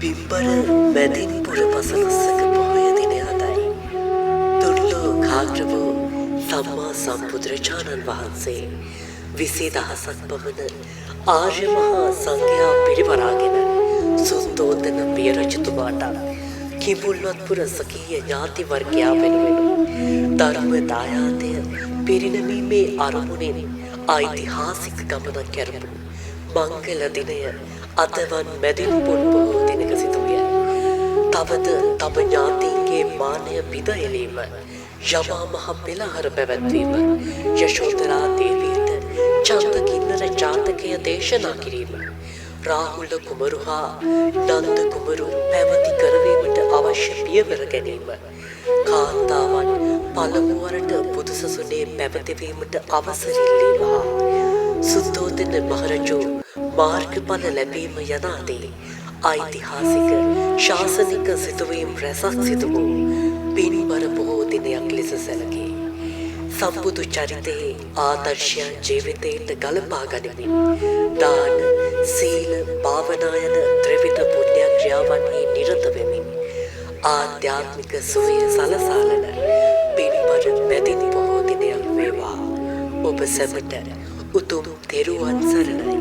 පිම්බර මැදින් පුර පසළොස්වක පොහොය දිනය අදයි. තුන්ලෝ කාග්‍ර වූ සම්මා සම්බුදුරජාණන් වහන්සේ 20000ක් පමණ ආර්ය මහා සංඝයා පිරිවරාගෙන සුද්ධෝදන පිය රජතුමාට කිඹුල්වත්පුර සකීය ඥාති වර්ගයා වෙනුවෙන් ධර්ම දායාදය පිරිනැමීමේ අරමුණෙන් ඓතිහාසික ගමනක් කරපු මංගල දිනය අදවන් මැදින් පුන් පොහෝ දිනක සිදු විය. තවද තම ඥාතීන්ගේ මානය බිඳ එලීම, යමා මහ පෙළහර පැවැත්වීම, යශෝදරා දේවියට චන්ද කින්නර ජාතකය දේශනා කිරීම, රාහුල කුමරු හා නන්ද කුමරු පැවති කරවීමට අවශ්‍ය පියවර ගැනීම, කාන්තාවන් පළමුවරට බුදුසසුනේ පැවතිවීමට අවසර ඉල්ලීම හා සුද්ධෝදන මහරජු මාර්ගඵල ලැබීම යනාදී ඓතිහාසික ශාසනික සිදුවීම් රැසක් සිදු වූ පින්බර බොහෝ දිනයක් ලෙස සැලකේ. සම්බුදු චරිතයේ ආදර්ශයන් ජීවිතයට ගලපා ගනිමින් දාන, සීල, භාවනා යන ත්‍රිවිධ පුණ්‍ය ක්‍රියාවන්හි නිරත වෙමින් ආධ්‍යාත්මික සුවය සලසාලන පින්බර මැදින් බොහෝ දිනයක් වේවා. ඔබ සැමට උතුම් තෙරුවන් සරණයි.